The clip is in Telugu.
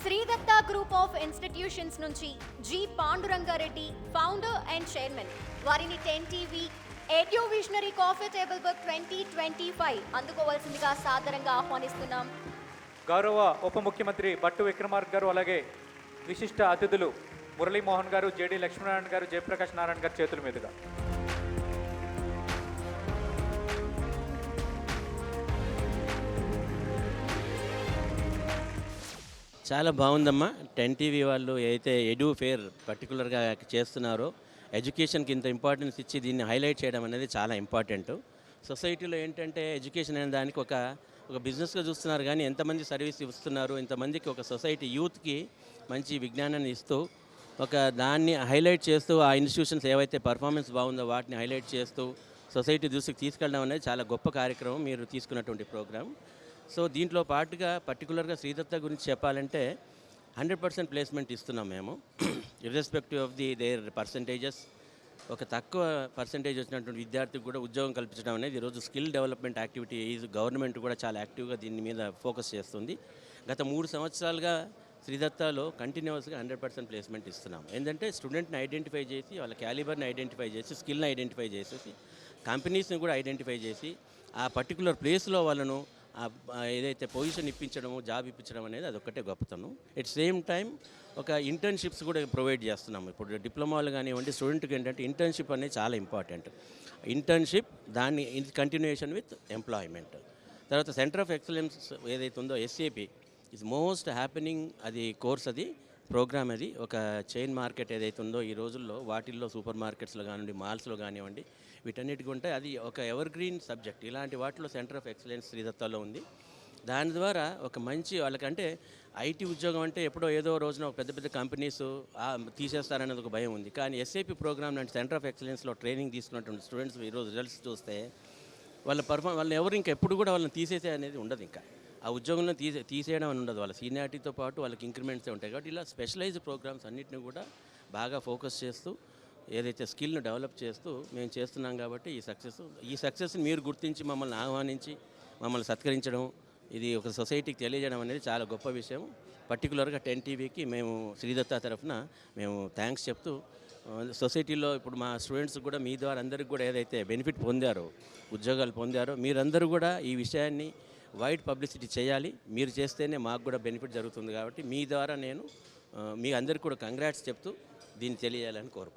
శ్రీదత్త గ్రూప్ ఆఫ్ ఇన్స్టిట్యూషన్స్ నుంచి G Panduranga Reddy founder and chairman వారిని 10 TV edu visionary coffee table book 2025 అందుకోవాల్సిందిగా సాదరంగా ఆహ్వానిస్తున్నాం. గౌరవ ఉప ముఖ్యమంత్రి బట్టు విక్రమార్క గారు, అలాగే విశిష్ట అతిథులు మురళీమోహన్ గారు, జేడి లక్ష్మీనారాయణ గారు, జయప్రకాష్ నారాయణ గారి చేతుల మీదుగా. చాలా బాగుందమ్మా. 10 టీవీ వాళ్ళు అయితే ఎడ్యూ ఫేర్ పర్టికులర్గా చేస్తున్నారో, ఎడ్యుకేషన్కి ఇంత ఇంపార్టెన్స్ ఇచ్చి దీన్ని హైలైట్ చేయడం అనేది చాలా ఇంపార్టెంట్. సొసైటీలో ఏంటంటే ఎడ్యుకేషన్ అనే దానికి ఒక బిజినెస్గా చూస్తున్నారు, కానీ ఎంతమంది సర్వీస్ ఇస్తున్నారు, ఇంతమందికి ఒక సొసైటీ యూత్కి మంచి విజ్ఞానాన్ని ఇస్తూ దాన్ని హైలైట్ చేస్తూ, ఆ ఇన్స్టిట్యూషన్స్ ఏవైతే పర్ఫార్మెన్స్ బాగుందో వాటిని హైలైట్ చేస్తూ సొసైటీ దృష్టికి తీసుకెళ్ళడం అనేది చాలా గొప్ప కార్యక్రమం మీరు తీసుకున్నటువంటి ప్రోగ్రామ్. సో దీంట్లో పాటుగా పర్టికులర్గా శ్రీదత్త గురించి చెప్పాలంటే 100% ప్లేస్మెంట్ ఇస్తున్నాం మేము, ఇర్రెస్పెక్టివ్ ఆఫ్ దేర్ పర్సంటేజెస్. ఒక తక్కువ పర్సంటేజ్ వచ్చినటువంటి విద్యార్థికి కూడా ఉద్యోగం కల్పించడం అనేది ఈరోజు స్కిల్ డెవలప్మెంట్ యాక్టివిటీ గవర్నమెంట్ కూడా చాలా యాక్టివ్గా దీని మీద ఫోకస్ చేస్తుంది. గత 3 సంవత్సరాలుగా శ్రీదత్తాలో కంటిన్యూస్గా 100% ప్లేస్మెంట్ ఇస్తున్నాం. ఏంటంటే స్టూడెంట్ని ఐడెంటిఫై చేసి, వాళ్ళ క్యాలిబర్ని ఐడెంటిఫై చేసి, స్కిల్ని ఐడెంటిఫై చేసేసి, కంపెనీస్ని కూడా ఐడెంటిఫై చేసి, ఆ పర్టికులర్ ప్లేస్లో వాళ్ళను ఏదైతే పొజిషన్ ఇప్పించడము, జాబ్ ఇప్పించడం అనేది అదొక్కటే గొప్పతనం. ఎట్ సేమ్ టైం ఒక ఇంటర్న్షిప్స్ కూడా ప్రొవైడ్ చేస్తున్నాము. ఇప్పుడు డిప్లొమాలు కానివ్వండి, స్టూడెంట్కి ఏంటంటే ఇంటర్న్షిప్ అనేది చాలా ఇంపార్టెంట్. ఇంటర్న్షిప్ దాన్ని కంటిన్యూషన్ విత్ ఎంప్లాయ్మెంట్. తర్వాత సెంటర్ ఆఫ్ ఎక్సలెన్స్ ఏదైతే ఉందో SAP ఈజ్ మోస్ట్ హ్యాపెనింగ్, అది కోర్స్, అది ప్రోగ్రామ్. అది ఒక చైన్ మార్కెట్ ఏదైతే ఉందో ఈ రోజుల్లో వాటిల్లో సూపర్ మార్కెట్స్లో కానివ్వండి, మాల్స్లో కానివ్వండి, వీటన్నిటికి ఉంటే అది ఒక ఎవర్ గ్రీన్ సబ్జెక్ట్. ఇలాంటి వాటిలో సెంటర్ ఆఫ్ ఎక్సలెన్స్ శ్రీదత్తాలో ఉంది. దాని ద్వారా ఒక మంచి వాళ్ళకంటే IT ఉద్యోగం అంటే ఎప్పుడో ఏదో రోజున ఒక పెద్ద కంపెనీస్ తీసేస్తారనేది ఒక భయం ఉంది. కానీ SAP ప్రోగ్రామ్ లాంటి సెంటర్ ఆఫ్ ఎక్సలెన్స్లో ట్రైనింగ్ తీసుకున్నటువంటి స్టూడెంట్స్ ఈరోజు రిజల్ట్స్ చూస్తే వాళ్ళు ఎవరు ఇంకా ఎప్పుడు కూడా వాళ్ళని తీసేసే అనేది ఉండదు. ఇంకా ఆ ఉద్యోగంలో తీసేయడం అని ఉండదు. వాళ్ళ సీనియారిటీతో పాటు వాళ్ళకి ఇంక్రిమెంట్సే ఉంటాయి. కాబట్టి ఇలా స్పెషలైజ్డ్ ప్రోగ్రామ్స్ అన్నింటినీ కూడా బాగా ఫోకస్ చేస్తూ, ఏదైతే స్కిల్ను డెవలప్ చేస్తూ మేము చేస్తున్నాం. కాబట్టి ఈ సక్సెస్ని మీరు గుర్తించి మమ్మల్ని ఆహ్వానించి మమ్మల్ని సత్కరించడం, ఇది ఒక సొసైటీకి తెలియజేయడం అనేది చాలా గొప్ప విషయం. పర్టికులర్గా 10 టీవీకి మేము శ్రీదత్త తరఫున మేము థ్యాంక్స్ చెప్తూ, సొసైటీలో ఇప్పుడు మా స్టూడెంట్స్ కూడా మీ ద్వారా అందరికీ కూడా ఏదైతే బెనిఫిట్ పొందారో, ఉద్యోగాలు పొందారో, మీరందరూ కూడా ఈ విషయాన్ని వైడ్ పబ్లిసిటీ చేయాలి. మీరు చేస్తేనే మాకు కూడా బెనిఫిట్ జరుగుతుంది. కాబట్టి మీ ద్వారా నేను మీ అందరికీ కూడా కంగ్రాట్స్ చెప్తూ దీన్ని తెలియజేయాలని కోరుకుంటున్నాను.